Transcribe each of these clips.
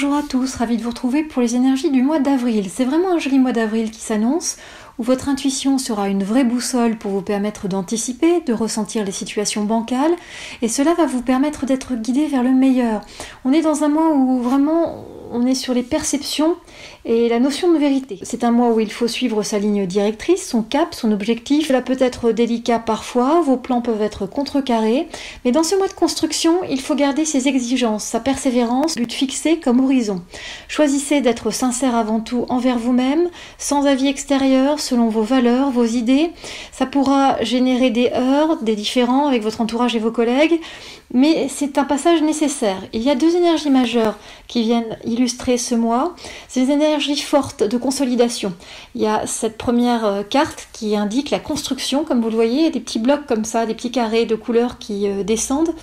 Bonjour à tous, ravi de vous retrouver pour les énergies du mois d'avril. C'est vraiment un joli mois d'avril qui s'annonce, où votre intuition sera une vraie boussole pour vous permettre d'anticiper, de ressentir les situations bancales, et cela va vous permettre d'être guidé vers le meilleur. On est dans un mois où vraiment on est sur les perceptions et la notion de vérité. C'est un mois où il faut suivre sa ligne directrice, son cap, son objectif. Cela peut être délicat parfois, vos plans peuvent être contrecarrés, mais dans ce mois de construction, il faut garder ses exigences, sa persévérance, but fixé comme horizon. Choisissez d'être sincère avant tout envers vous-même, sans avis extérieur, selon vos valeurs, vos idées. Ça pourra générer des heurts, des différends avec votre entourage et vos collègues, mais c'est un passage nécessaire. Il y a deux énergies majeures qui viennent illustrer ce mois. C'est des énergies fortes de consolidation. Il y a cette première carte qui indique la construction, comme vous le voyez, il y a des petits blocs comme ça, des petits carrés de couleurs qui descendent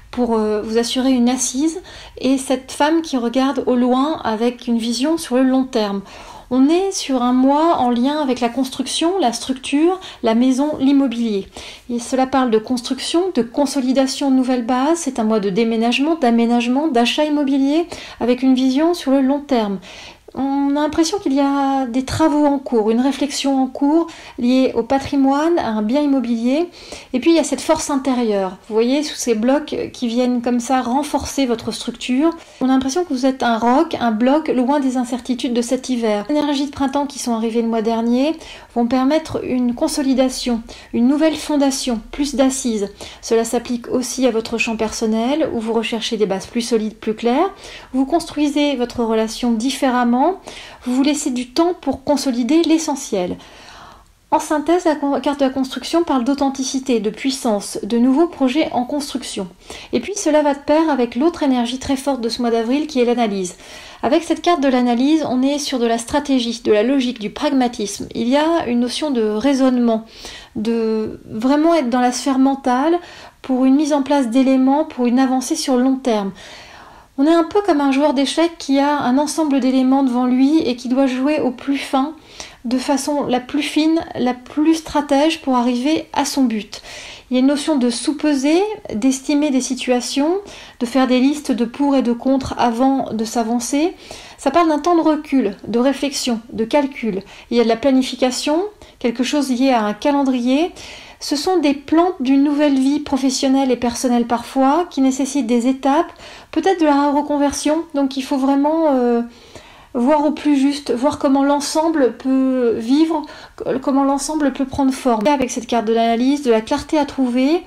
pour vous assurer une assise, et cette femme qui regarde au loin avec une vision sur le long terme. On est sur un mois en lien avec la construction, la structure, la maison, l'immobilier. Et cela parle de construction, de consolidation de nouvelles bases. C'est un mois de déménagement, d'aménagement, d'achat immobilier avec une vision sur le long terme. On a l'impression qu'il y a des travaux en cours, une réflexion en cours liée au patrimoine, à un bien immobilier. Et puis il y a cette force intérieure. Vous voyez, sous ces blocs qui viennent comme ça renforcer votre structure. On a l'impression que vous êtes un roc, un bloc, loin des incertitudes de cet hiver. Les énergies de printemps qui sont arrivées le mois dernier vont permettre une consolidation, une nouvelle fondation, plus d'assises. Cela s'applique aussi à votre champ personnel, où vous recherchez des bases plus solides, plus claires. Vous construisez votre relation différemment. Vous vous laissez du temps pour consolider l'essentiel. En synthèse, la carte de la construction parle d'authenticité, de puissance, de nouveaux projets en construction. Et puis cela va de pair avec l'autre énergie très forte de ce mois d'avril qui est l'analyse. Avec cette carte de l'analyse, on est sur de la stratégie, de la logique, du pragmatisme. Il y a une notion de raisonnement, de vraiment être dans la sphère mentale pour une mise en place d'éléments, pour une avancée sur le long terme. On est un peu comme un joueur d'échecs qui a un ensemble d'éléments devant lui et qui doit jouer au plus fin, de façon la plus fine, la plus stratège pour arriver à son but. Il y a une notion de sous-peser, d'estimer des situations, de faire des listes de pour et de contre avant de s'avancer. Ça parle d'un temps de recul, de réflexion, de calcul. Il y a de la planification, quelque chose lié à un calendrier. Ce sont des plans d'une nouvelle vie professionnelle et personnelle parfois, qui nécessitent des étapes, peut-être de la reconversion. Donc il faut vraiment voir au plus juste, voir comment l'ensemble peut vivre, comment l'ensemble peut prendre forme. Avec cette carte de l'analyse, de la clarté à trouver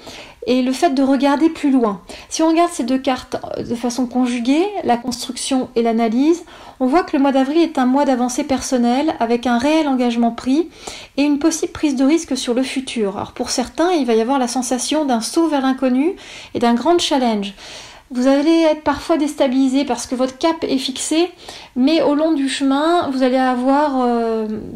et le fait de regarder plus loin. Si on regarde ces deux cartes de façon conjuguée, la construction et l'analyse, on voit que le mois d'avril est un mois d'avancée personnelle avec un réel engagement pris et une possible prise de risque sur le futur. Alors pour certains, il va y avoir la sensation d'un saut vers l'inconnu et d'un grand challenge. Vous allez être parfois déstabilisé parce que votre cap est fixé, mais au long du chemin, vous allez avoir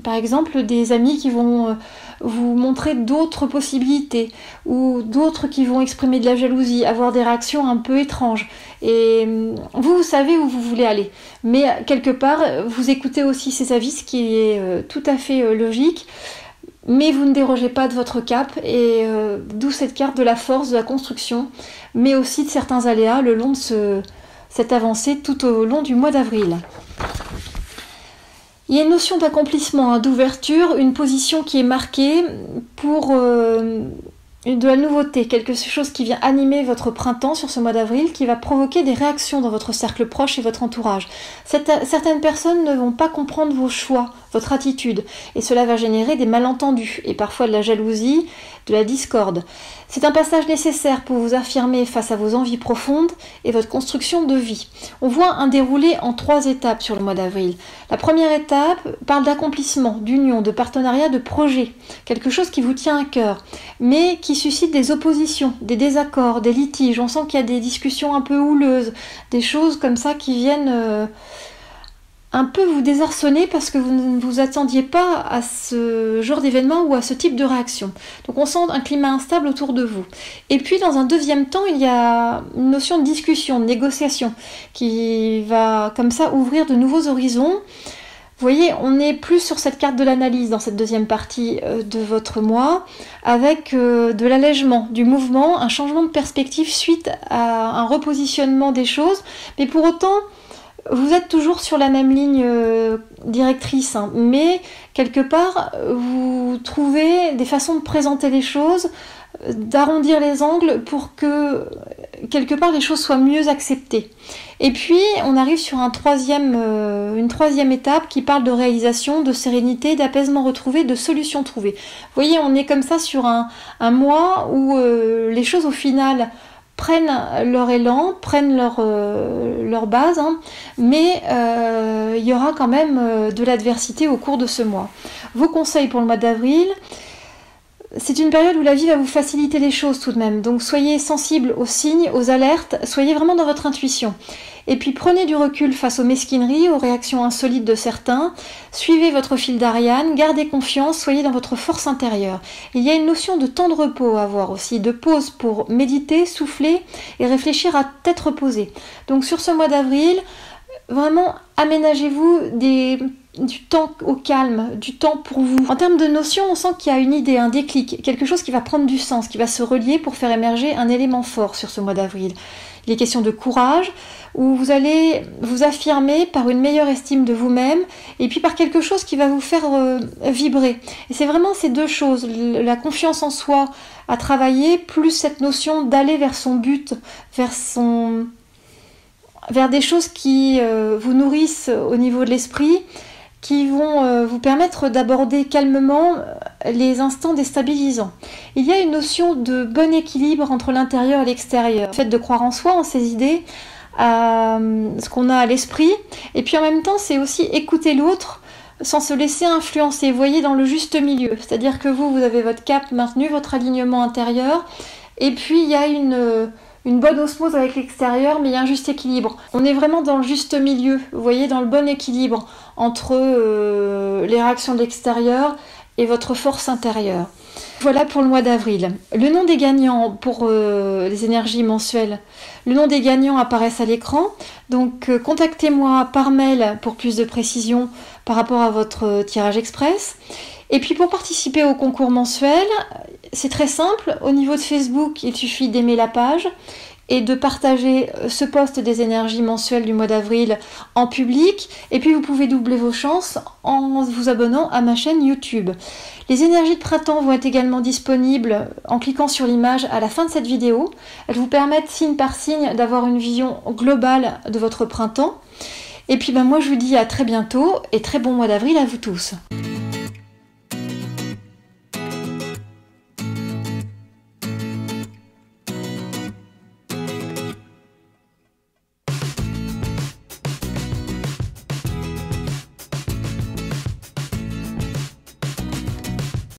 par exemple des amis qui vont vous montrer d'autres possibilités ou d'autres qui vont exprimer de la jalousie, avoir des réactions un peu étranges. Et vous savez où vous voulez aller. Mais quelque part, vous écoutez aussi ces avis, ce qui est tout à fait logique. Mais vous ne dérogez pas de votre cap, et d'où cette carte de la force, de la construction, mais aussi de certains aléas le long de cette avancée tout au long du mois d'avril. Il y a une notion d'accomplissement, d'ouverture, une position qui est marquée pour de la nouveauté, quelque chose qui vient animer votre printemps sur ce mois d'avril, qui va provoquer des réactions dans votre cercle proche et votre entourage. Certaines personnes ne vont pas comprendre vos choix, votre attitude, et cela va générer des malentendus et parfois de la jalousie, de la discorde. C'est un passage nécessaire pour vous affirmer face à vos envies profondes et votre construction de vie. On voit un déroulé en 3 étapes sur le mois d'avril. La première étape parle d'accomplissement, d'union, de partenariat, de projet, quelque chose qui vous tient à cœur, mais qui suscite des oppositions, des désaccords, des litiges. On sent qu'il y a des discussions un peu houleuses, des choses comme ça qui viennent un peu vous désarçonner parce que vous ne vous attendiez pas à ce genre d'événement ou à ce type de réaction. Donc on sent un climat instable autour de vous. Et puis dans un deuxième temps, il y a une notion de discussion, de négociation qui va comme ça ouvrir de nouveaux horizons. Vous voyez, on est plus sur cette carte de l'analyse dans cette deuxième partie de votre mois, avec de l'allègement, du mouvement, un changement de perspective suite à un repositionnement des choses, mais pour autant, Vous êtes toujours sur la même ligne directrice, hein, mais quelque part, vous trouvez des façons de présenter les choses, d'arrondir les angles pour que, quelque part, les choses soient mieux acceptées. Et puis, on arrive sur une troisième étape qui parle de réalisation, de sérénité, d'apaisement retrouvé, de solutions trouvées. Vous voyez, on est comme ça sur un mois où les choses, au final, prennent leur élan, prennent leur base, hein, mais il y aura quand même de l'adversité au cours de ce mois. Vos conseils pour le mois d'avril: c'est une période où la vie va vous faciliter les choses tout de même, donc soyez sensibles aux signes, aux alertes, soyez vraiment dans votre intuition. Et puis prenez du recul face aux mesquineries, aux réactions insolites de certains, suivez votre fil d'Ariane, gardez confiance, soyez dans votre force intérieure. Il y a une notion de temps de repos à avoir aussi, de pause pour méditer, souffler et réfléchir à tête reposée. Donc sur ce mois d'avril, vraiment aménagez-vous du temps au calme, du temps pour vous. En termes de notion, on sent qu'il y a une idée, un déclic, quelque chose qui va prendre du sens, qui va se relier pour faire émerger un élément fort sur ce mois d'avril. Il est question de courage, où vous allez vous affirmer par une meilleure estime de vous-même et puis par quelque chose qui va vous faire vibrer. Et c'est vraiment ces deux choses, la confiance en soi à travailler, plus cette notion d'aller vers son but, vers des choses qui vous nourrissent au niveau de l'esprit, qui vont vous permettre d'aborder calmement les instants déstabilisants. Il y a une notion de bon équilibre entre l'intérieur et l'extérieur. Le fait de croire en soi, en ses idées, à ce qu'on a à l'esprit, et puis en même temps, c'est aussi écouter l'autre sans se laisser influencer. Vous voyez, dans le juste milieu. C'est-à-dire que vous avez votre cap maintenu, votre alignement intérieur, et puis il y a une bonne osmose avec l'extérieur, mais il y a un juste équilibre. On est vraiment dans le juste milieu, vous voyez, dans le bon équilibre entre les réactions de l'extérieur et votre force intérieure. Voilà pour le mois d'avril. Le nom des gagnants pour les énergies mensuelles. Le nom des gagnants apparaissent à l'écran. Donc contactez-moi par mail pour plus de précision par rapport à votre tirage express. Et puis pour participer au concours mensuel, c'est très simple. Au niveau de Facebook, il suffit d'aimer la page et de partager ce post des énergies mensuelles du mois d'avril en public. Et puis vous pouvez doubler vos chances en vous abonnant à ma chaîne YouTube. Les énergies de printemps vont être également disponibles en cliquant sur l'image à la fin de cette vidéo. Elles vous permettent signe par signe d'avoir une vision globale de votre printemps. Et puis moi je vous dis à très bientôt et très bon mois d'avril à vous tous.